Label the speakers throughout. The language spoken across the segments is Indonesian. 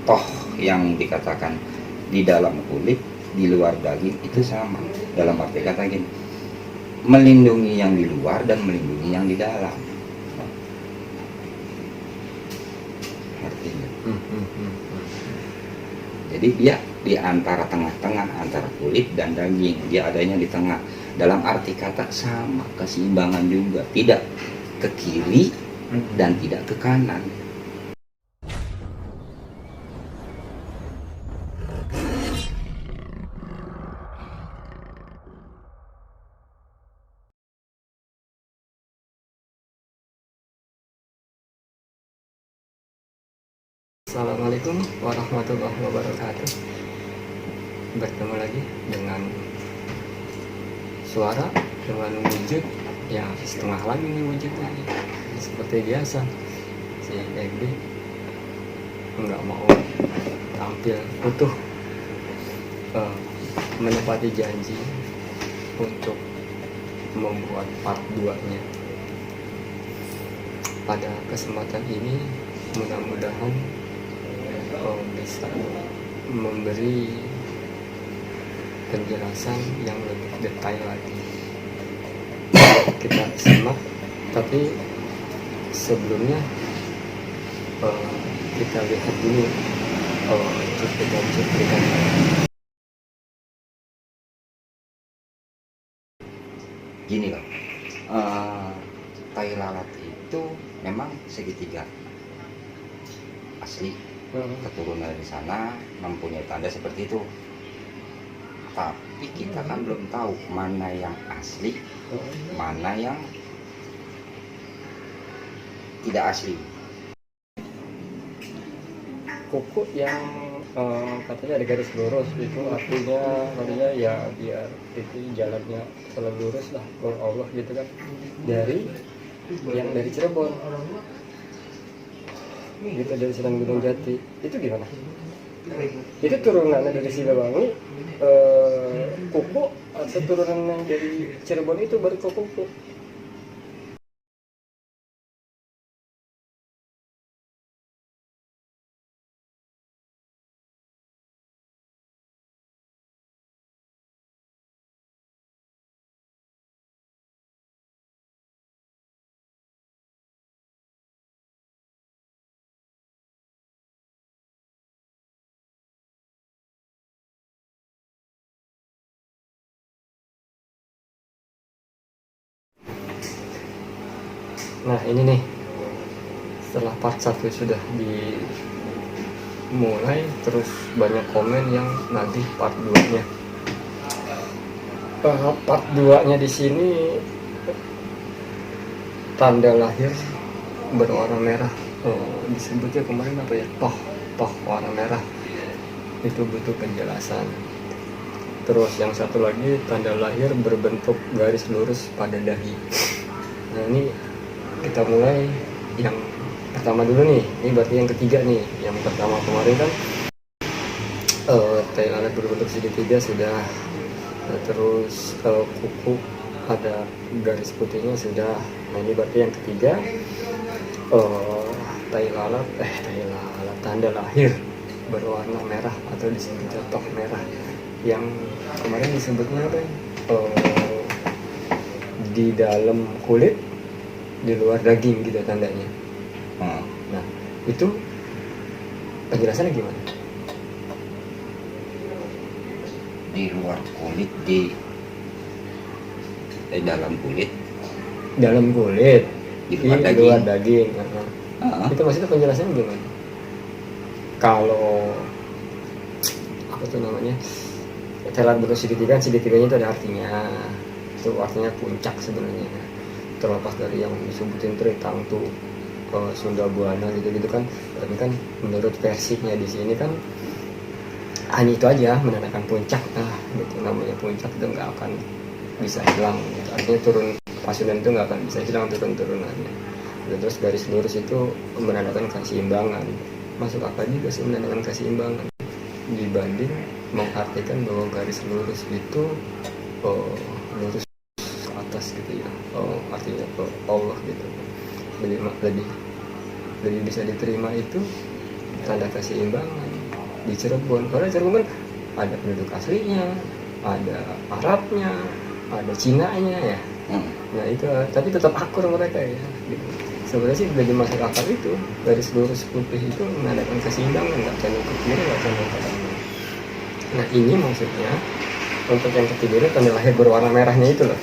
Speaker 1: toh yang dikatakan di dalam kulit di luar daging itu sama, dalam arti kata gini, melindungi yang di luar dan melindungi yang di dalam. Artinya jadi dia di antara tengah-tengah antara kulit dan daging, dia adanya di tengah, dalam arti kata sama, keseimbangan juga, tidak ke kiri dan tidak ke kanan.
Speaker 2: Assalamualaikum warahmatullahi wabarakatuh. Bertemu lagi dengan suara, dengan wujud yang setengah lagi nih wujudnya. Seperti biasa, si Egdi nggak mau tampil utuh, menepati janji untuk membuat part 2-nya. Pada kesempatan ini mudah-mudahan bisa memberi penjelasan yang lebih detail lagi. Kita simak, tapi sebelumnya kita lihat dulu cuplikan.
Speaker 1: Gini loh, tai lalat itu memang segitiga asli, keturunan dari sana mempunyai tanda seperti itu. Tapi kita kan belum tahu mana yang asli, mana yang tidak asli.
Speaker 2: Kuku yang katanya ada garis lurus itu artinya ya biar itu jalannya selalu lurus lah, Allah gitu kan. Dari yang dari Cirebon gitu, dari Serang Gunung Jati itu gimana? Itu turunannya dari Silawangi, kuku, atau turunan dari Cirebon itu baru ke kuku? Nah ini nih, setelah part 1 sudah dimulai, terus banyak komen yang nanti part 2-nya. Part 2-nya di sini tanda lahir berwarna merah, disebutnya kemarin apa ya, toh warna merah, itu butuh penjelasan. Terus yang satu lagi, tanda lahir berbentuk garis lurus pada dahi. Nah ini kita mulai yang pertama dulu nih, ini berarti yang ketiga nih. Yang pertama kemarin kan tai lalat berbentuk segitiga sudah, terus kuku ada garis putihnya sudah. Nah ini berarti yang ketiga, tai lalat tanda lahir berwarna merah atau disebut toh merah, yang kemarin disebutnya apa? Di dalam kulit, di luar daging gitu tandanya. Nah itu penjelasannya gimana?
Speaker 1: Di luar kulit, di dalam kulit, di luar
Speaker 2: daging. Itu maksudnya penjelasannya gimana? Kalau apa tuh namanya, telat bentuk segitiganya itu ada artinya. Itu artinya puncak sebenarnya. Terlepas dari yang disebutin Tritang tuh Sunda Buana gitu kan, tapi kan menurut versinya di sini kan hanya itu aja, menandakan puncak. Gitu, namanya puncak itu nggak akan bisa hilang gitu. Artinya turun Pasundan itu nggak akan bisa hilang turun-turunannya. Terus garis lurus itu menandakan keseimbangan. Masuk akal juga sih menandakan keseimbangan, dibanding mengartikan bahwa garis lurus itu lurus atas gitu ya, artinya Allah gitu. Lebih bisa diterima itu tanda keseimbangan. di Cirebon. Karena Cirebon kan ada penduduk aslinya, ada Arabnya, ada Cinanya ya. Nah itu, tapi tetap akur mereka ya. Gitu. Sebenarnya sih dari masyarakat itu, dari seluruh suku itu mengadakan keseimbangan, nggak condong ke kiri, nggak condong ke kanan. Nah ini maksudnya untuk yang ketiga ini tanda lahir berwarna merahnya itu loh.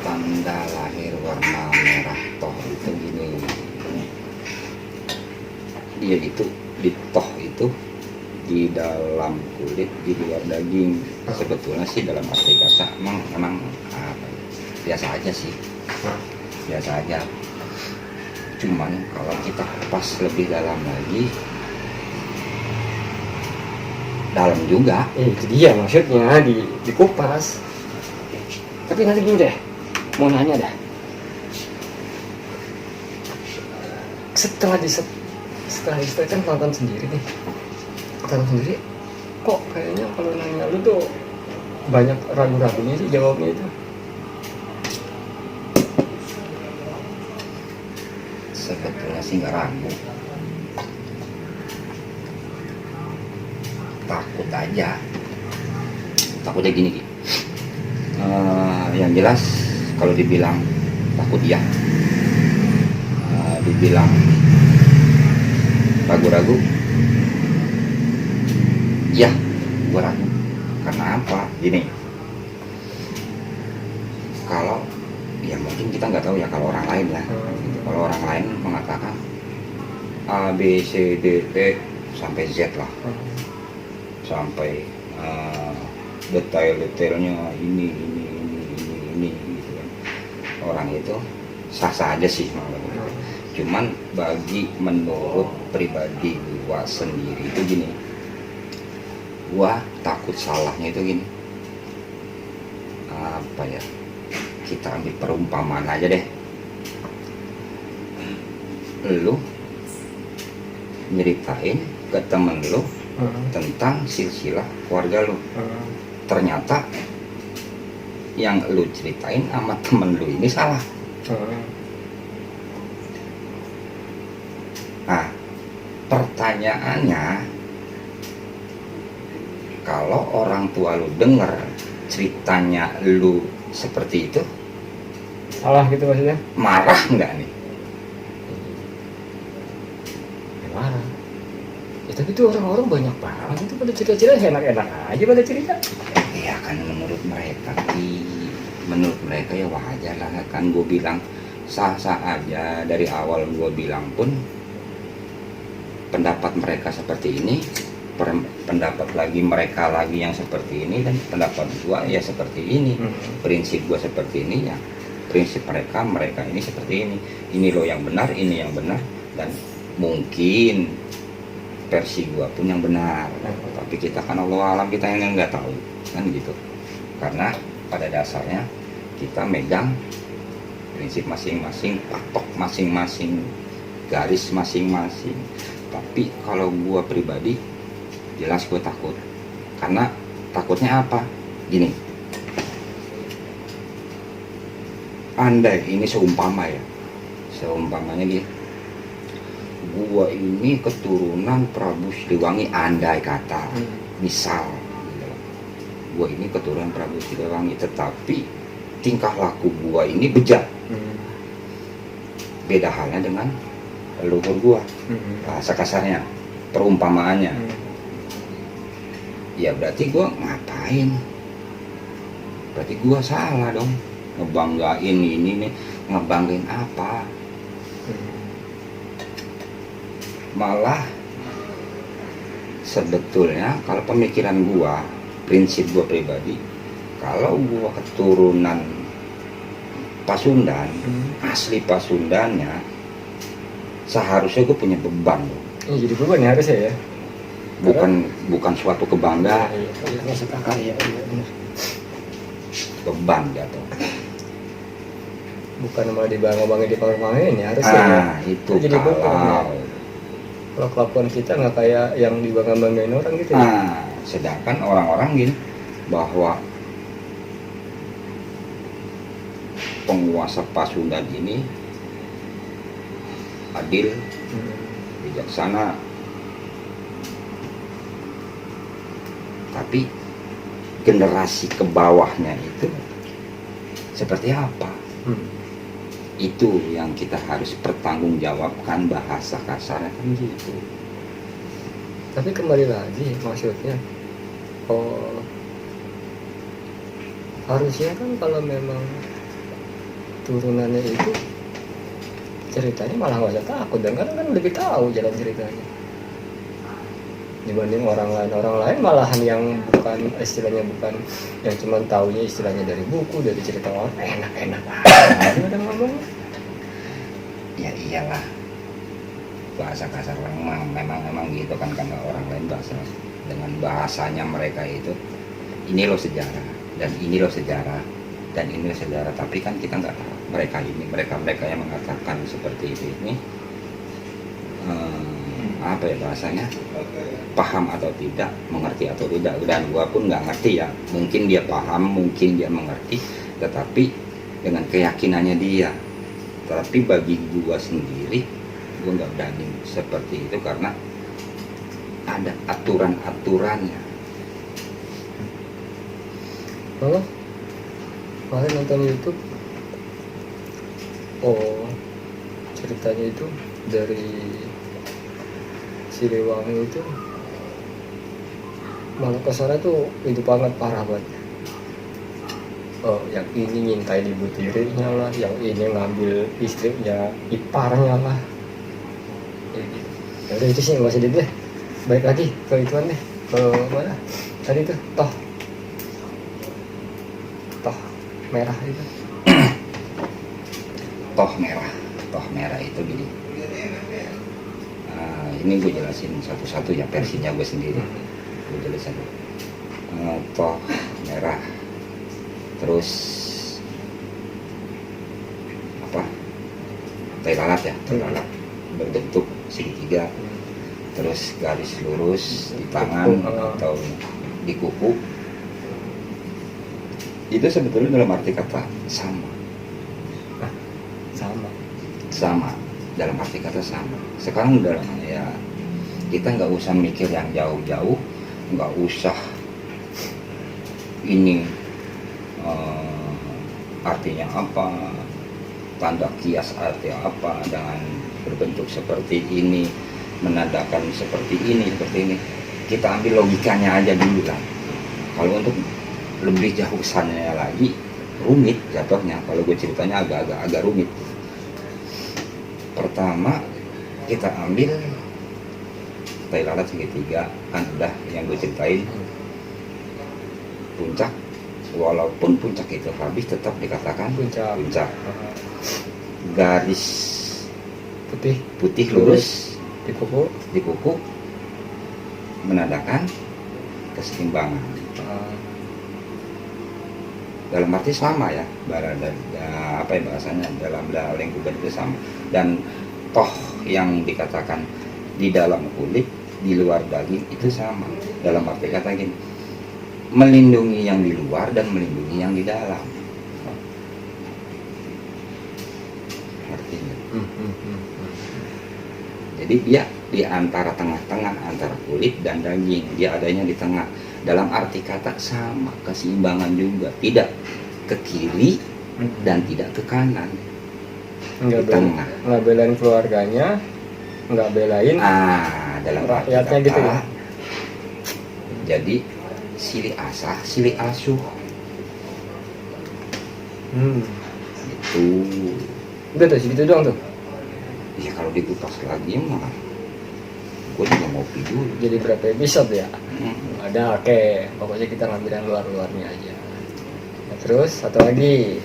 Speaker 1: Tanda lahir warna merah toh itu gini, dia itu di toh itu di dalam kulit, di luar daging. Sebetulnya sih dalam arti kata memang apa, biasa aja sih, biasa aja. Cuman kalau kita kupas lebih dalam lagi, dalam juga.
Speaker 2: Itu dia maksudnya dikupas. Tapi nanti gini deh, mau nanya dah. Setelah kan tonton sendiri nih, kok kayaknya kalau nanya lu tuh banyak ragu-ragunya sih jawabnya itu.
Speaker 1: Sebetulnya sih nggak ragu, takutnya gini Ki. Yang jelas kalau dibilang takut ya, dibilang ragu-ragu ya, gue ragu. Karena apa? Gini, kalau ya mungkin kita nggak tahu ya kalau orang lain ya. Kalau orang lain mengatakan A, B, C, D, E sampai Z lah, sampai detail-detailnya ini gitu kan. Orang itu sah-sah aja sih malah. Cuman bagi menurut pribadi gua sendiri itu gini, gua takut salahnya itu gini, apa ya, kita ambil perumpamaan aja deh. Lu nyeritain ke temen lu tentang silsilah keluarga lu, ternyata yang lu ceritain sama temen lu ini salah. Nah, pertanyaannya, kalau orang tua lu denger ceritanya lu seperti itu,
Speaker 2: salah gitu maksudnya?
Speaker 1: marah nggak nih?
Speaker 2: Marah. Ya, tapi itu orang-orang banyak banget itu pada cerita-cerita enak-enak aja pada cerita.
Speaker 1: Ya kan menurut mereka ya wajar lah kan. Gue bilang sah-sah aja. Dari awal gue bilang pun pendapat mereka seperti ini, pendapat lagi mereka lagi yang seperti ini, dan pendapat gue ya seperti ini. Prinsip gue seperti ini ya, prinsip mereka ini seperti ini. Ini loh yang benar, ini yang benar, dan mungkin versi gua pun yang benar. Tapi kita kan Allah alam, kita yang nggak tahu kan gitu. Karena pada dasarnya kita megang prinsip masing-masing, patok masing-masing, garis masing-masing. Tapi kalau gua pribadi jelas gua takut. Karena takutnya apa? Gini, andai ini seumpamanya gini, gua ini keturunan Prabu Siliwangi, andai kata, misal gua ini keturunan Prabu Siliwangi, tetapi tingkah laku gua ini bejat. Beda halnya dengan leluhur gua. Bahasa kasarnya, perumpamaannya. Ya berarti gua ngapain? Berarti gua salah dong. Ngebanggain ini nih, ngebanggain apa? Malah sebetulnya kalau pemikiran gua, prinsip gua pribadi, kalau gua keturunan Pasundan, asli Pasundannya, seharusnya gua punya beban loh.
Speaker 2: Jadi beban ya harusnya ya.
Speaker 1: Bukan suatu kebanggaan.
Speaker 2: Iya, maksud akal ya.
Speaker 1: Beban jatuh.
Speaker 2: Bukan malah dibangga-banggain, dipamer-pamerin ya harusnya.
Speaker 1: Itu
Speaker 2: jadi
Speaker 1: kalau
Speaker 2: kelakuan kita nggak kayak yang dibangga-banggain orang gitu ya.
Speaker 1: Sedangkan orang-orang gini, bahwa penguasa Pasundan ini adil, bijaksana, tapi generasi ke bawahnya itu seperti apa? Itu yang kita harus pertanggungjawabkan, bahasa kasarnya kan gitu.
Speaker 2: Tapi kembali lagi maksudnya, harusnya kan kalau memang turunannya itu ceritanya malah nggak usah takut, dan kan lebih tahu jalan ceritanya dibanding orang lain malahan yang bukan istilahnya, bukan yang cuma taunya istilahnya dari buku, dari cerita orang, enak udah ngomong.
Speaker 1: Ya iyalah, bahasa kasar memang gitu kan, karena orang lain bahasa dengan bahasanya mereka itu, ini loh sejarah dan ini loh sejarah dan ini loh sejarah, tapi kan kita nggak tahu mereka yang mengatakan seperti itu ini apa ya bahasanya, paham atau tidak, mengerti atau tidak. Dan gua pun nggak ngerti ya, mungkin dia paham, mungkin dia mengerti, tetapi dengan keyakinannya dia. Tapi bagi gua sendiri, gua nggak berani seperti itu karena ada aturan-aturannya.
Speaker 2: Kemarin nonton YouTube, ceritanya itu dari Siliwangi itu malah kesana tuh itu banget, parah banget. Yang ini ngintai ibu tirinya lah, yang ini ngambil istrinya iparnya lah. Ya udah itu sih nggak usah deh. Baik lagi ke ituan deh, ke mana tadi tuh toh merah itu.
Speaker 1: Toh merah itu gini. Ini gue jelasin satu-satu ya, versinya gue sendiri. Gue jelasin. Toh merah, terus apa? Tai lalat ya, tai lalat berbentuk segitiga, terus garis lurus di tangan atau di kuku. Itu sebetulnya dalam arti kata sama dalam arti kata sama. Sekarang udah ya, kita nggak usah mikir yang jauh-jauh, nggak usah ini artinya apa, tanda kias arti apa dengan berbentuk seperti ini, menandakan seperti ini. Kita ambil logikanya aja dulu lah. Kalau untuk lebih jauh kesannya lagi, rumit jatuhnya. Kalau gue ceritanya agak rumit. Pertama kita ambil tai lalat segitiga, kan udah yang gue ceritain. Puncak, walaupun puncak itu habis tetap dikatakan puncak. Garis putih lurus
Speaker 2: di
Speaker 1: kuku menandakan keseimbangan. Dalam arti sama ya, apa ya bahasanya, dalam lingkupan itu sama. Dan toh yang dikatakan di dalam kulit, di luar daging itu sama. Dalam arti kata gini, melindungi yang di luar dan melindungi yang di dalam. Artinya. Jadi dia di antara tengah-tengah antara kulit dan daging, dia adanya di tengah. Dalam arti kata sama, keseimbangan juga, tidak ke kiri dan tidak ke kanan, di tengah.
Speaker 2: Nggak belain keluarganya, nggak belain
Speaker 1: dalam
Speaker 2: rakyatnya
Speaker 1: arti kata,
Speaker 2: gitu ya.
Speaker 1: Jadi silih asah, silih asuh. Itu.
Speaker 2: Udah tuh segitu doang tuh.
Speaker 1: Ya kalau dikupas lagi mah, gue juga ngopi dulu.
Speaker 2: Jadi berapa episode ya? Ada, oke. Pokoknya kita ngambil yang luar-luarnya aja. Nah, terus satu lagi,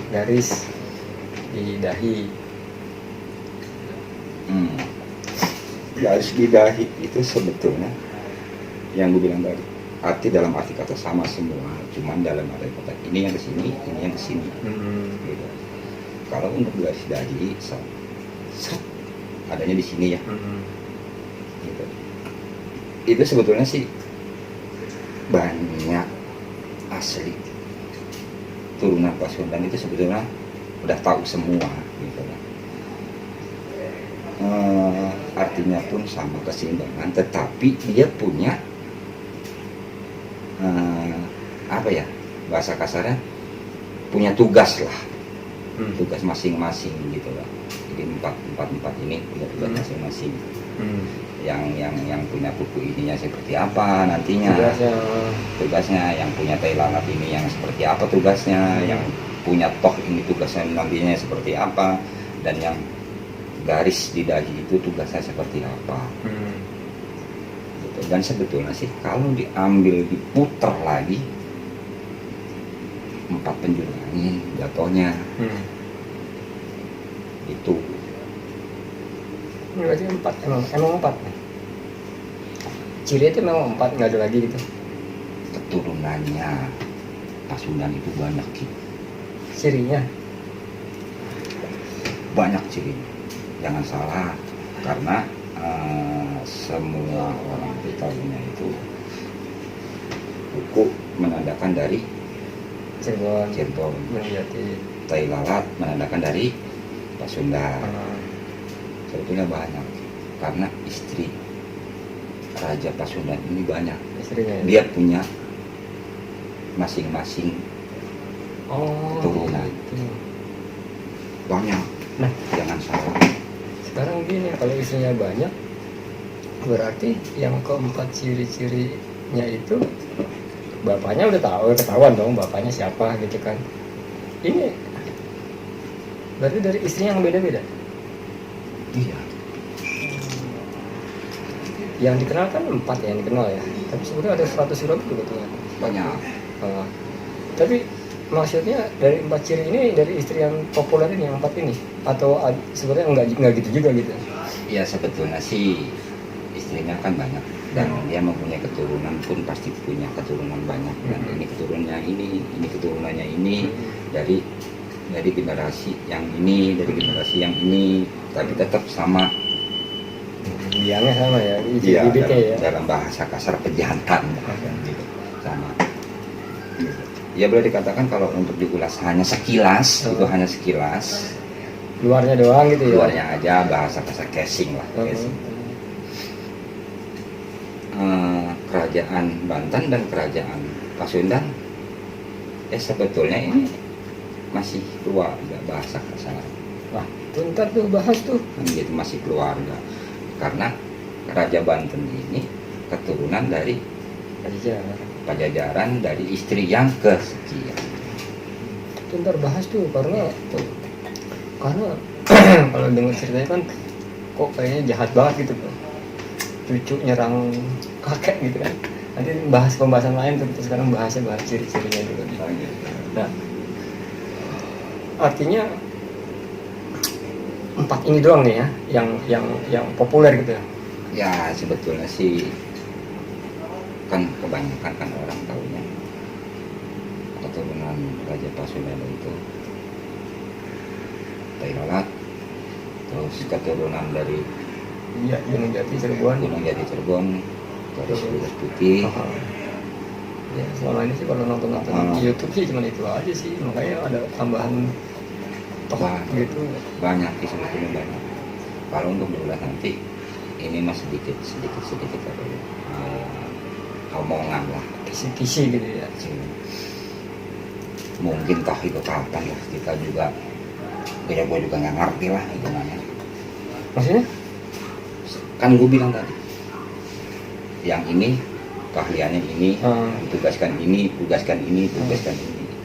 Speaker 2: garis di dahi.
Speaker 1: Garis di dahi itu sebetulnya yang gue bilang tadi, arti dalam arti kata sama semua, cuman dalam arti kata ini yang kesini, ini yang kesini. Gitu. Kalau untuk garis dahi, adanya di sini ya. Gitu. Itu sebetulnya sih banyak asli turunan Pasundan itu sebetulnya udah tahu semua gitu. Artinya pun sama, keseimbangan, tetapi dia punya apa ya, bahasa kasarnya punya tugas lah,
Speaker 2: Hmm.
Speaker 1: tugas masing-masing gitu lah. Jadi empat ini punya tugas masing-masing. Yang punya buku ininya seperti apa nantinya tugasnya, yang punya tai lalat ini yang seperti apa tugasnya, yang punya toh ini tugasnya nantinya seperti apa, dan yang garis di dahi itu tugasnya seperti apa. Gitu. Dan sebetulnya sih kalau diambil diputar lagi 4 penjuru angin jatuhnya itu.
Speaker 2: Ini berarti 4, emang 4 nih. Ciri itu memang 4, nggak ada lagi gitu.
Speaker 1: Keturunannya Pasundan itu banyak gitu.
Speaker 2: Cirinya
Speaker 1: Banyak cirinya, jangan salah, karena semua orang Betawinya itu buku menandakan dari
Speaker 2: Cirebon,
Speaker 1: Cirebon,
Speaker 2: Jati.
Speaker 1: tai lalat menandakan dari Pasundan. Sebetulnya banyak, karena istri Raja Pasundan ini banyak,
Speaker 2: Istrinya ya?
Speaker 1: dia punya masing-masing
Speaker 2: Oh,
Speaker 1: keturunan.
Speaker 2: gitu.
Speaker 1: Banyak,
Speaker 2: Nah,
Speaker 1: jangan salah.
Speaker 2: sekarang gini, kalau istrinya banyak, berarti yang keempat ciri-cirinya itu bapaknya udah tahu, ketahuan dong bapaknya siapa gitu kan. Ini berarti dari istrinya yang beda-beda.
Speaker 1: Iya,
Speaker 2: Yang dikenal kan 4 yang dikenal ya, tapi sebenarnya ada 100 lebih sebetulnya.
Speaker 1: banyak.
Speaker 2: Tapi maksudnya dari 4 ciri ini dari istri yang populer ini, yang 4 ini, atau sebenarnya enggak gitu juga gitu.
Speaker 1: Ya sebetulnya sih istrinya kan banyak, dan dia mempunyai keturunan pun pasti punya keturunan banyak, dan ini keturunannya ini keturunannya ini dari generasi yang ini, dari generasi yang ini, tapi tetap sama.
Speaker 2: Biangnya sama ya,
Speaker 1: Iya,
Speaker 2: bibitnya ya.
Speaker 1: dalam bahasa kasar pejantan gitu, sama. Ya boleh dikatakan kalau untuk diulas hanya sekilas, itu hanya sekilas,
Speaker 2: Luarnya doang gitu ya.
Speaker 1: luarnya aja bahasa kasar casing lah, casing. Kerajaan Banten dan kerajaan Pasundan sebetulnya ini masih keluarga, bahasa kasar.
Speaker 2: Wah, ntar tuh bahas tuh.
Speaker 1: Gitu, masih keluarga, karena Raja Banten ini keturunan dari Pajajaran, dari istri yang kesekian.
Speaker 2: Itu ntar bahas tuh, karena kalau dengar ceritanya kan kok kayaknya jahat banget gitu kan, cucu nyerang kakek gitu kan. Nanti bahas pembahasan lain tuh, kita sekarang bahas ciri-cirinya dulu. Nah, artinya 4 ini doang nih ya yang populer gitu ya.
Speaker 1: Ya sebetulnya sih kan kebanyakan kan orang tahunya keturunan Raja Pasundan itu tai lalat, terus keturunan dari
Speaker 2: Iya, Gunung Jati Cirebon.
Speaker 1: Gunung Jati Cirebon, garis lurus putih.
Speaker 2: Ya selama ini sih kalau nonton di YouTube sih cuma itu aja sih, makanya ada tambahan tokoh gitu.
Speaker 1: Banyak sih sebetulnya, banyak. Kalau untuk diulas nanti ini masih sedikit apa ya, omongan lah,
Speaker 2: Kisi-kisi gitu ya.
Speaker 1: Mungkin toh itu kapan lah kita juga, gue juga nggak ngerti lah gimana.
Speaker 2: Maksudnya?
Speaker 1: Kan gue bilang tadi, yang ini keahliannya ini, tugaskan ini.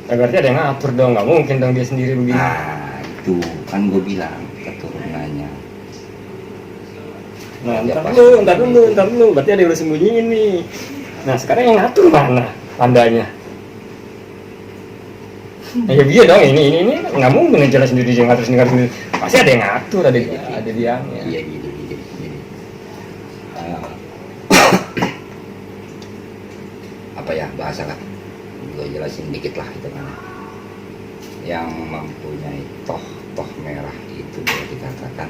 Speaker 2: Ya, berarti ada yang ngatur dong, nggak mungkin dong dia sendiri begini.
Speaker 1: Nah itu kan gue bilang keturunannya.
Speaker 2: Nah, ntar dulu, berarti ada yang udah sembunyiin nih. Nah, sekarang yang ngatur mana tandanya? Nah, ya iya dong, ini nggak mungkin ngejelas sendiri, dia ngatur sendiri. Pasti ada yang ngatur, ada dianya.
Speaker 1: Iya gini. Apa ya bahasa kan? Gue jelasin dikit lah itu kan. Yang mempunyai toh merah itu boleh dikatakan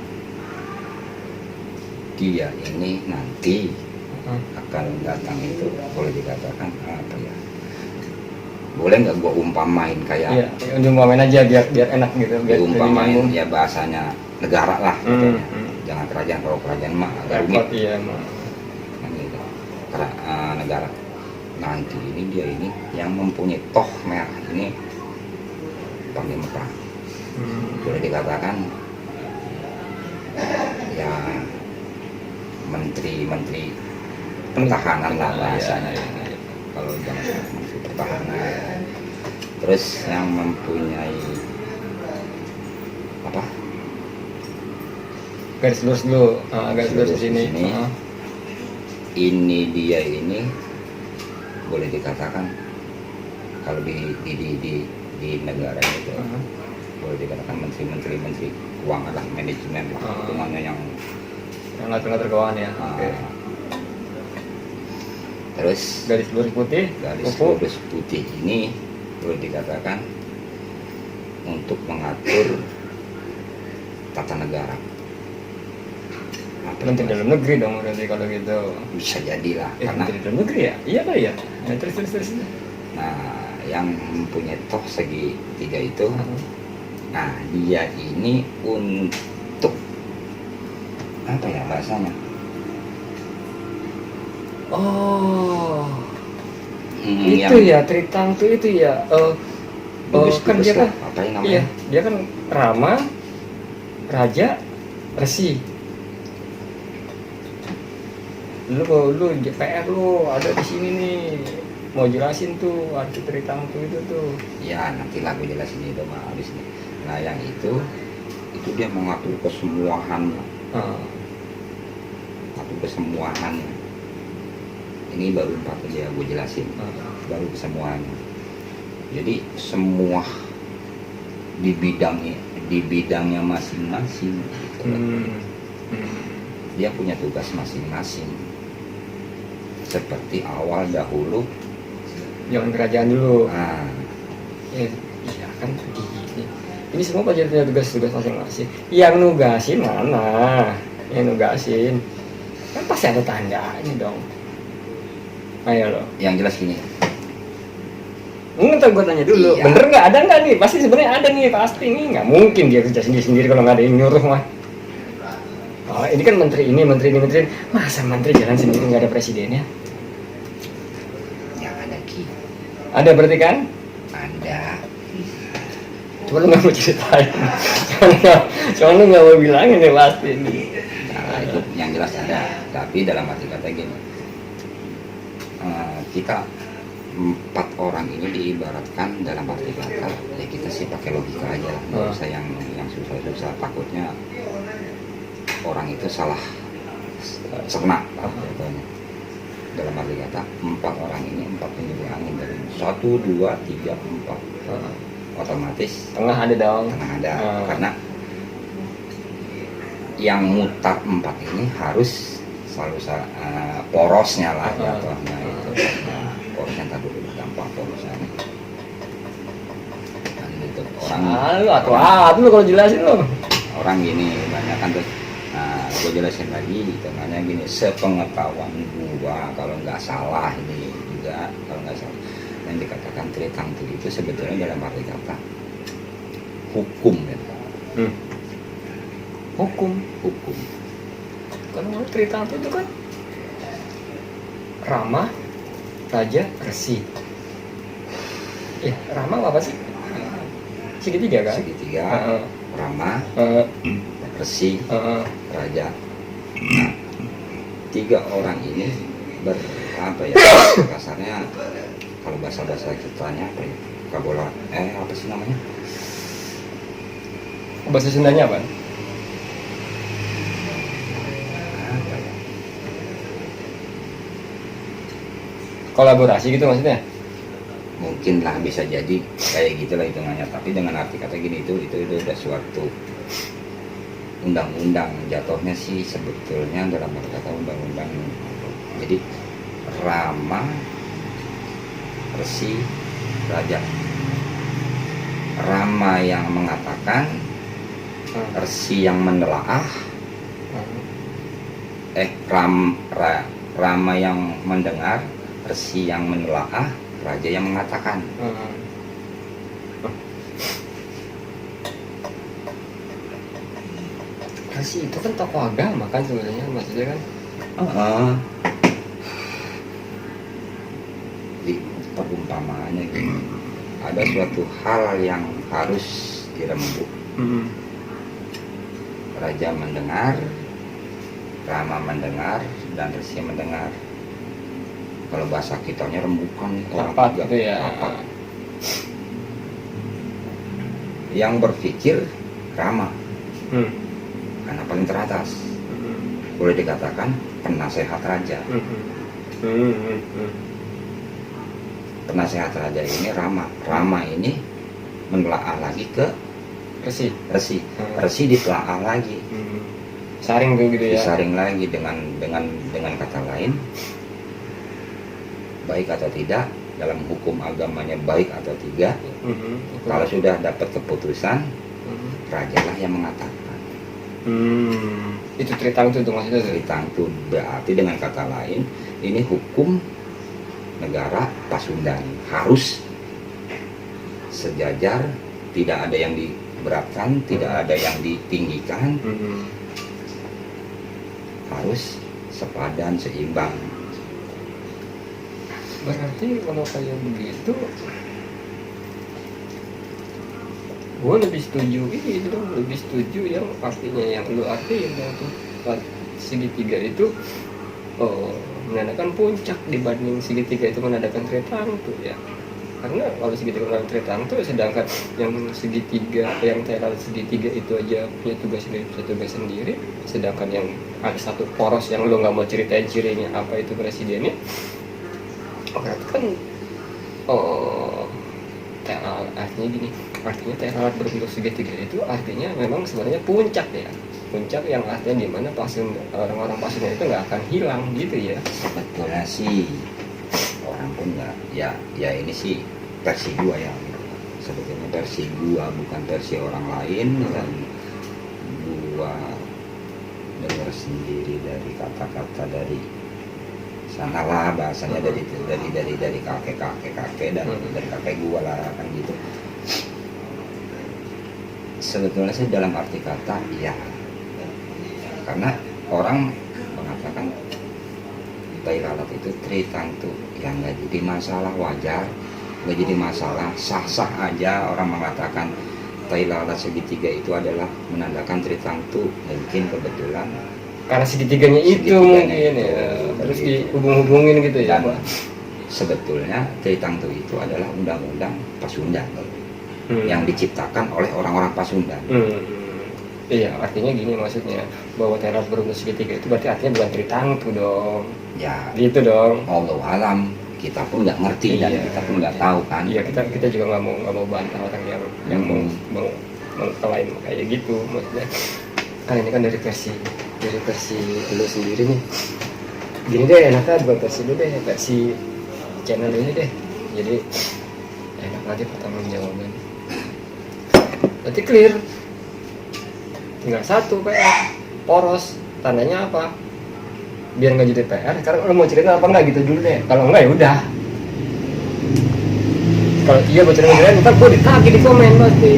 Speaker 1: dia ini nanti akan datang itu boleh dikatakan apa ya? Boleh nggak gua umpamain kayak?
Speaker 2: Iya, umpamain aja biar enak gitu, biar
Speaker 1: umpamain ya bahasanya negara lah, gitu. Jangan kerajaan, kalau kerajaan mah agak rumit.
Speaker 2: Iya, mah.
Speaker 1: Kan gitu. Negara. nanti ini dia ini yang mempunyai toh merah ini panglima perang. Boleh dikatakan ya menteri pertahanan lah bahasanya. Kalau jangan menteri pertahanan. Terus yang mempunyai apa?
Speaker 2: Garis lurus dulu, garis lurus di sini.
Speaker 1: Ini dia ini boleh dikatakan kalau di negara itu boleh dikatakan menteri keuangan lah, manajemen lah, hitungannya yang
Speaker 2: ngatur-ngatur keuangan ya. Oke.
Speaker 1: Terus
Speaker 2: Garis lurus putih,
Speaker 1: garis lurus putih ini boleh dikatakan untuk mengatur tata negara.
Speaker 2: Menteri Dalam Negeri dong berarti kalau gitu.
Speaker 1: Bisa jadilah karena
Speaker 2: Menteri Dalam Negeri ya? Iya lah ya. Terus.
Speaker 1: nah yang mempunyai toh segitiga itu, nah dia ini untuk apa ya bahasanya?
Speaker 2: Oh,
Speaker 1: Yang
Speaker 2: itu ya Tritang tuh itu ya. Kan dia kan,
Speaker 1: apa yang namanya?
Speaker 2: iya, dia kan Rama, Raja, Resi. Lu PR lu ada di sini nih, mau jelasin tuh arti Tritang tuh itu tuh.
Speaker 1: Ya nantilah gue jelasin itu mah habis ini. Nah yang itu dia mengatur kesemuaannya, mengatur kesemuaannya. Ini baru 4 aja gue jelasin, baru kesemuaannya. Jadi semua di bidangnya masing-masing gitu. Dia punya tugas masing-masing. Seperti awal dahulu
Speaker 2: Zaman kerajaan dulu.
Speaker 1: nah
Speaker 2: Iya kan begini. Ini semua pelajar punya tugas-tugas masing-masing. Yang nugasin mana? Yang nugasin kan pasti ada tandanya dong. Ayo lo.
Speaker 1: yang jelas gini,
Speaker 2: Ntar gue tanya dulu,
Speaker 1: Iya.
Speaker 2: bener nggak? Ada nggak nih? Pasti sebenarnya ada nih, pasti nih. Nggak mungkin dia kerja sendiri kalau nggak ada yang nyuruh mah. Oh, ini kan menteri ini. Masa menteri jalan sendiri nggak ada presidennya?
Speaker 1: yang ada Ki,
Speaker 2: Ada berarti kan?
Speaker 1: ada.
Speaker 2: Cuma lu nggak mau ceritain. Cuma lu nggak mau bilangin ya pasti nih.
Speaker 1: Nah, itu yang jelas ada. Tapi dalam arti kata gini, kita 4 orang ini diibaratkan dalam arti kata ya kita sih pakai logika aja lah, nggak usah yang susah-susah. Takutnya orang itu salah cerna lah contohnya. Dalam arti kata 4 orang ini 4 penyuluh angin dari 1, 2, 3, 4 otomatis
Speaker 2: Tengah ada dong.
Speaker 1: tengah ada karena yang mutar 4 ini harus selalu porosnya lah jatuhnya itu. Nah, porosnya tadi udah gampang porosnya. Nah, gitu.
Speaker 2: Lu kalau jelasin lo.
Speaker 1: Orang gini banyak kan tuh. Nah, gue jelasin lagi tengahnya gini, sepengetahuan gua kalau nggak salah ini juga kalau nggak salah yang dikatakan Tritang itu sebetulnya dalam arti kata hukum ya.
Speaker 2: Hukum. Kalau menurut Tritang itu kan Rama, Raja, Resi. Rama apa sih? Segitiga kan?
Speaker 1: Segitiga, Rama, Resi, Raja. Nah, 3 orang ini apa ya kasarnya kalau bahasa kitanya apa ya, kabola apa sih namanya,
Speaker 2: Bahasa Sundanya apa?
Speaker 1: apa ya?
Speaker 2: Kolaborasi gitu maksudnya?
Speaker 1: Mungkin lah bisa jadi kayak gitulah hitungannya, tapi dengan arti kata gini itu udah suatu undang-undang jatuhnya sih sebetulnya dalam arti kata undang-undang. Jadi Rama, Resi, Raja. Rama yang mengatakan, Resi yang menelaah, Rama yang mendengar, Resi yang menelaah, Raja yang mengatakan.
Speaker 2: Resi itu kan tokoh agama kan sebenarnya maksudnya kan.
Speaker 1: seperti perumpamaannya gini, ada suatu hal yang harus dirembuk. Raja mendengar, Rama mendengar, dan Resi mendengar. Kalau bahasa kitanya rembukan nih, orang
Speaker 2: Rapat
Speaker 1: tiga,
Speaker 2: gitu ya.
Speaker 1: rapat. Yang berpikir Rama karena paling teratas, boleh dikatakan penasehat raja. Penasehat raja ini Rama. Rama ini menelaah lagi ke
Speaker 2: Resi.
Speaker 1: Resi ditelaah lagi,
Speaker 2: Saring tuh gitu ya.
Speaker 1: disaring lagi dengan kata lain, baik atau tidak, dalam hukum agamanya baik atau tidak. Kalau sudah dapat keputusan, rajalah yang mengatakan.
Speaker 2: Itu Tritangtu tuh maksudnya tuh.
Speaker 1: Tritangtu berarti dengan kata lain, ini hukum negara Pasundan harus sejajar, tidak ada yang diberatkan, tidak ada yang ditinggikan, harus sepadan, seimbang.
Speaker 2: Berarti kalau kayak begitu, gue lebih setuju ini dong, lebih setuju yang artinya yang lu artiin yang tuh segitiga itu menandakan puncak dibanding segitiga itu menandakan Tritangtu ya. Karena kalau segitiga menandakan Tritangtu, sedangkan yang segitiga, yang teral segitiga itu aja punya tugas sendiri, sedangkan yang ada satu poros yang lu nggak mau ceritain cirinya apa itu presidennya, berarti kan teral artinya gini, artinya teral berbentuk segitiga itu artinya memang sebenarnya puncak ya, puncak yang artinya dimana orang-orang Pasundan itu nggak akan hilang gitu ya.
Speaker 1: Sebetulnya sih orang pun nggak, ya ini sih versi gua ya, sebetulnya versi gua bukan versi orang lain, dan gua dengar sendiri dari kata-kata dari sanalah, bahasanya dari kakek dan dari kakek gua lah kan gitu. Sebetulnya sih dalam arti kata ya, karena orang mengatakan Tailalat itu Tritangtu, yang nggak jadi masalah, wajar, nggak jadi masalah, sah-sah aja orang mengatakan Tailalat segitiga itu adalah menandakan Tritangtu. Mungkin kebetulan
Speaker 2: Karena segitiganya itu mungkin ya, terus dihubung-hubungin gitu ya.
Speaker 1: Dan sebetulnya Tritangtu itu adalah undang-undang Pasundan yang diciptakan oleh orang-orang Pasundan.
Speaker 2: Iya, artinya gini maksudnya, bahwa teras berbentuk segitiga itu berarti artinya bukan Tritangtu dong.
Speaker 1: Ya,
Speaker 2: Gitu dong.
Speaker 1: Allah alam, kita pun nggak ngerti dan kita pun nggak tahu kan.
Speaker 2: Iya, kita juga nggak mau bantah orang yang mau mengklaim kayak gitu maksudnya. Kan ini kan dari versi lu sendiri nih. Gini deh, enaknya buat versi lu deh, versi channel ini deh. Jadi enak aja pertanggung jawaban. Berarti clear. Tinggal satu PR, poros. Tandanya apa? Biar nggak jadi PR. Sekarang lu mau cerita apa enggak gitu dulu deh. Kalau enggak ya udah. Kalau iya mau cerita, ntar gue ditagih di komen pasti.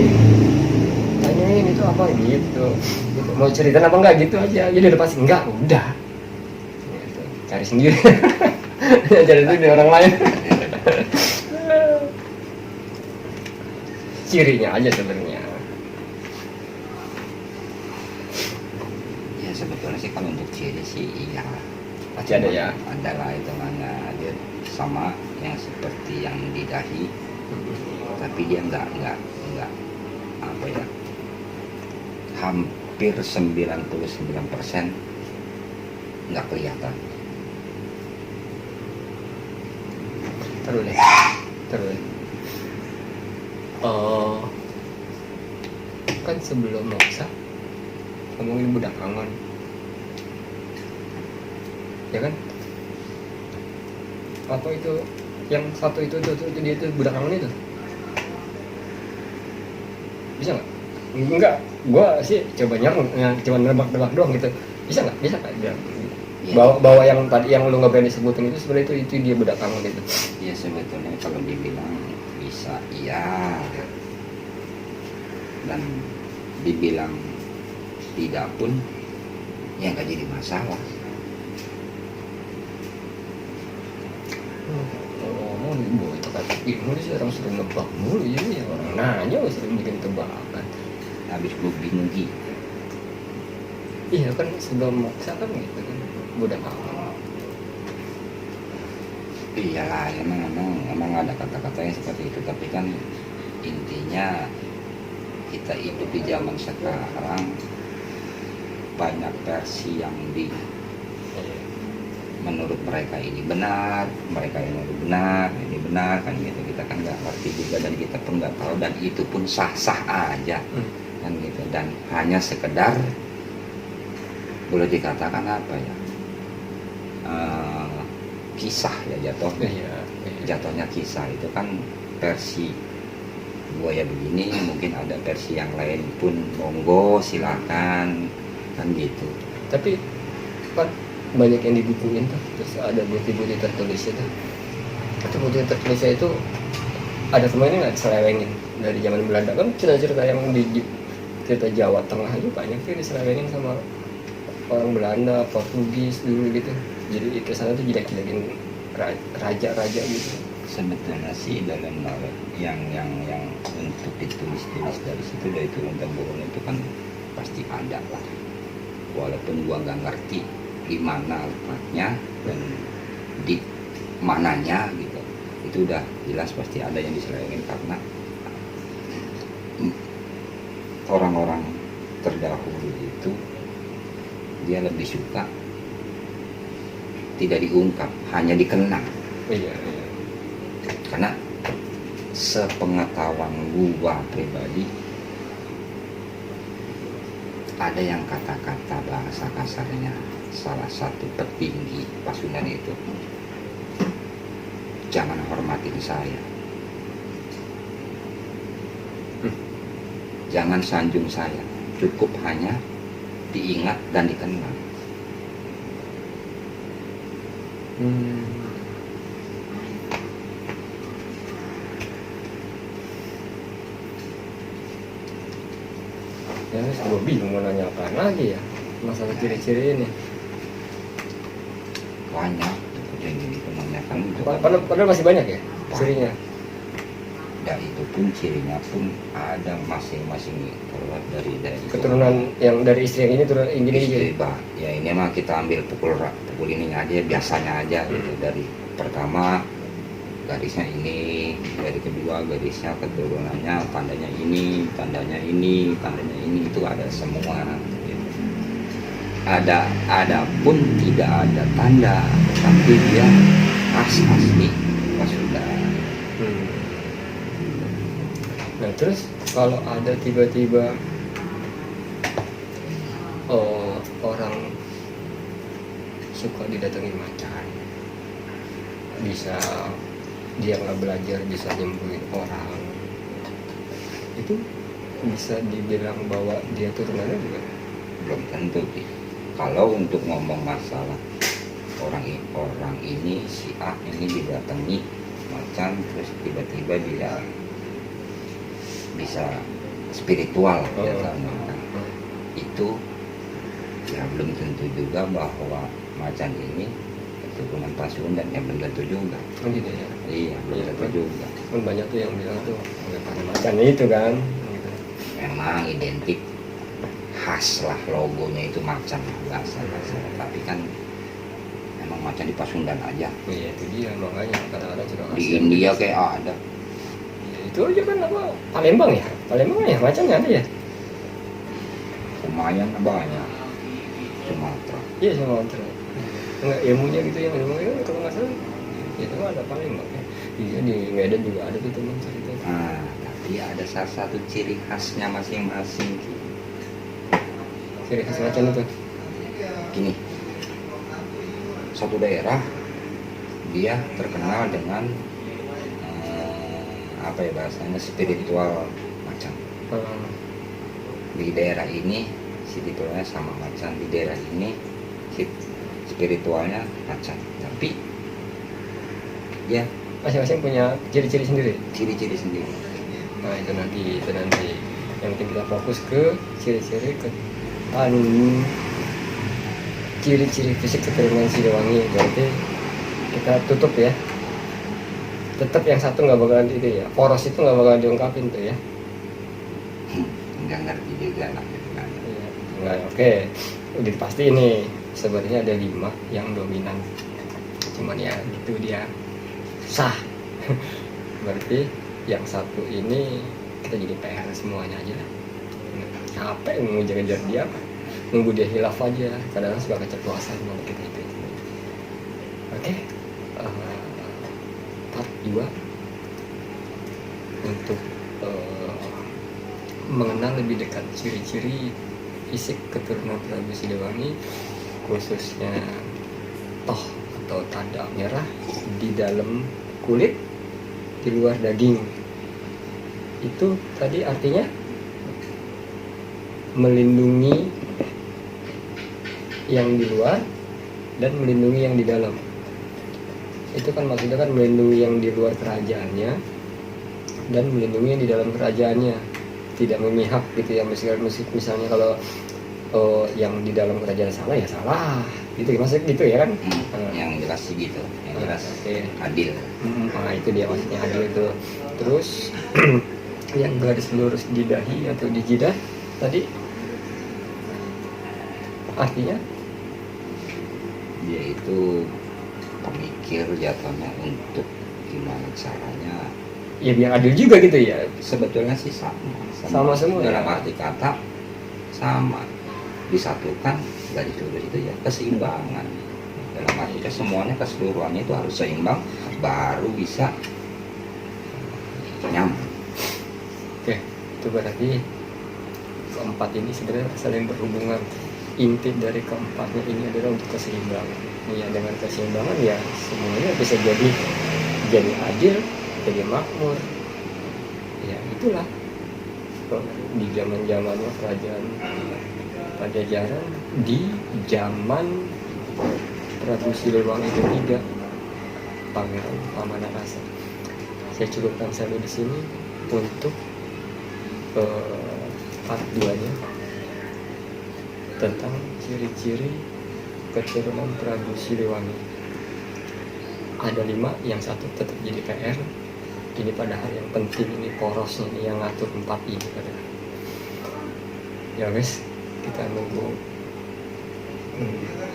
Speaker 2: Tanyain itu apa gitu. Mau cerita apa enggak gitu aja. Jadi udah pasti enggak, udah. Gitu. Cari sendiri. Cari itu di orang lain. Cirinya aja sebenarnya.
Speaker 1: Ya sebetulnya sih kalau untuk ciri sih iya,
Speaker 2: Pasti ada ya.
Speaker 1: adalah itu mana dia sama yang seperti yang di dahi, tapi dia nggak apa ya, hampir 99% nggak kelihatan.
Speaker 2: Terus. Kan sebelum moksa ngomongin budak angon, ya kan? Atau itu yang satu itu dia itu budak angon itu bisa nggak? Enggak, gua sih coba cuma nebak doang gitu. Bisa nggak dia
Speaker 1: Ya,
Speaker 2: bawa yang tadi yang lu nggak berani sebutin itu sebenarnya itu dia budak angon itu.
Speaker 1: ya sebetulnya kalau dibilang bisa iya, dan dibilang tidak pun ya nggak jadi masalah.
Speaker 2: Ngomong boy teka ilmu sih orang suruh nebak mulu ya orang nanya sering bikin tebakan.
Speaker 1: Habis gue bingung gitu.
Speaker 2: Iya kan sebelum maksa kan gitu kan budak amat.
Speaker 1: Iyalah, emang ada kata-kata yang seperti itu, tapi kan intinya kita hidup di zaman sekarang banyak versi yang menurut mereka ini benar, mereka yang menurut benar, ini benar kan gitu. Kita kan nggak ngerti juga dan kita pun nggak tahu, dan itu pun sah-sah aja kan gitu. Dan hanya sekedar boleh dikatakan apa ya, kisah ya jatuhnya kisah. Itu kan versi gua ya begini, mungkin ada versi yang lain pun monggo silakan kan gitu.
Speaker 2: Tapi kan banyak yang dibukuin tuh, terus ada bukti-bukti tertulisnya tuh. Atau bukti tertulisnya itu ada temannya nggak diselewengin dari zaman Belanda kan, cerita-cerita yang di cerita Jawa Tengah itu banyak sih diselewengin sama orang Belanda, Portugis dulu gitu. Jadi kesannya tuh jelek-jelekin raja-raja gitu.
Speaker 1: Sebetulnya sih dalam yang untuk ditulis dari situ, dari turun temurun itu kan pasti ada lah, walaupun gua nggak ngerti di mana letaknya dan di mananya gitu. Itu udah jelas pasti ada yang diselewengin, karena orang-orang terdahulu itu dia lebih suka tidak diungkap, hanya dikenang.
Speaker 2: Iya.
Speaker 1: Karena sepengetahuan gua pribadi, ada yang kata-kata bahasa kasarnya salah satu petinggi Pasundan itu, jangan hormatin saya, jangan sanjung saya, cukup hanya diingat dan dikenal.
Speaker 2: Ya, gue bingung mau nanya apa lagi ya masalah ciri-ciri ini.
Speaker 1: Banyak yang menanyakan itu.
Speaker 2: Padahal masih banyak ya cirinya.
Speaker 1: Dan itu pun cirinya pun ada masing-masing keluar dari
Speaker 2: keturunan yang dari istri yang ini turun ini
Speaker 1: istri, ya ini mah kita ambil pukul ini aja, biasanya aja gitu. Dari pertama garisnya ini, dari kedua garisnya keturunannya, tandanya ini, tandanya ini, tandanya ini, itu ada semua gitu. Ada pun tidak ada tanda, tapi dia asli Pasundan.
Speaker 2: Nah terus kalau ada tiba-tiba orang suka didatengin macan, bisa dia nggak belajar bisa nyembuhin orang, itu bisa dibilang bahwa dia turunannya juga?
Speaker 1: Belum tentu sih. Kalau untuk ngomong masalah orang ini si A ini didatangi macan terus tiba-tiba dia bisa spiritual biasanya itu ya belum tentu juga bahwa macan ini keturunan Pasundan, ya belum tentu juga.
Speaker 2: Gitu ya.
Speaker 1: Iya, belum tentu juga.
Speaker 2: Kan banyak tuh yang bilang tuh pada macan itu kan gitu.
Speaker 1: Memang identik khas lah, logonya itu macan biasa, tapi kan memang macan di Pasundan aja.
Speaker 2: Iya itu dia, makanya kadang-kadang juga
Speaker 1: Di India kayak ada.
Speaker 2: Itu aja kan apa, Palembang ya macannya ada ya.
Speaker 1: Lumayan banyak. Sumatera.
Speaker 2: Iya Sumatera. Enggak ilmunya gitu yang ilmunya kalau nggak salah itu ada Palembang ya. Iya di Medan juga ada tuh teman cerita.
Speaker 1: Nah, tapi ada salah satu ciri khasnya masing-masing.
Speaker 2: Ciri khas macan itu
Speaker 1: Gini, satu daerah dia terkenal dengan apa ya bahasanya, spiritual macan. Di daerah ini spiritualnya sama macan, di daerah ini spiritualnya macan, tapi ya
Speaker 2: masing-masing punya ciri-ciri sendiri.
Speaker 1: Ciri-ciri sendiri.
Speaker 2: Nah itu nanti yang penting kita fokus ke ciri-ciri ciri-ciri fisik keturunan Siliwangi. Berarti kita tutup ya tetap yang satu nggak bakalan itu ya, poros itu nggak bakalan diungkapin tuh ya.
Speaker 1: Nggak ngerti juga lah gitu kan.
Speaker 2: Iya, nggak, oke. Udah pasti ini sebenarnya ada 5 yang dominan, cuman ya gitu dia sah. Berarti yang satu ini kita jadi PR semuanya aja lah. Capek mau ngejar dia, nunggu dia hilaf aja, kadang suka keceplosan mau kita itu. Oke, part 2 untuk mengenal lebih dekat ciri-ciri fisik keturunan Prabu Siliwangi, khususnya toh atau tanda merah di dalam kulit, di luar daging. Itu tadi artinya melindungi yang di luar dan melindungi yang di dalam. Itu kan maksudnya kan melindungi yang di luar kerajaannya dan melindungi yang di dalam kerajaannya, tidak memihak gitu ya. Misalnya kalau yang di dalam kerajaan salah ya salah gitu, maksudnya gitu ya kan.
Speaker 1: Yang jelas sih gitu, yang jelas adil.
Speaker 2: Nah itu dia maksudnya adil itu. Terus yang garis lurus di dahi atau di jidat tadi artinya
Speaker 1: Dia itu pemikir jatuhnya untuk gimana caranya.
Speaker 2: ya biar adil juga gitu ya.
Speaker 1: Sebetulnya sih
Speaker 2: Sama semua
Speaker 1: dalam
Speaker 2: ya.
Speaker 1: arti kata sama, disatukan dari lurus itu ya keseimbangan. Dalam arti semuanya keseluruhannya itu harus seimbang baru bisa nyambung.
Speaker 2: Oke, itu berarti keempat ini sebenarnya saling berhubungan. Inti dari keempatnya ini adalah untuk keseimbangan. Ya dengan keseimbangan ya semuanya bisa jadi adil, jadi makmur. Ya itulah di zaman-zamannya kerajaan Pajajaran, di zaman Prabu Siliwangi III, Pangeran Pamanarasa. Saya cukupkan sampai di sini untuk part 2-nya tentang ciri-ciri keturunan Prabu Siliwangi. Ada 5, yang satu tetap jadi PR. Ini padahal yang penting, ini porosnya ini yang ngatur 4 ini padahal. Ya guys, kita nunggu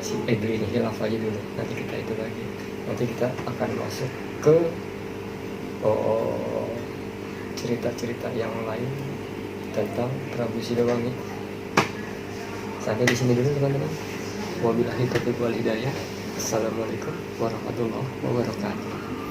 Speaker 2: si Edri ini hilaf aja dulu, nanti kita itu lagi. Nanti kita akan masuk ke cerita-cerita yang lain tentang Prabu Siliwangi. Sampai di sini dulu teman-teman. Wabillahi taufiq wal hidayah. Assalamualaikum warahmatullahi wabarakatuh.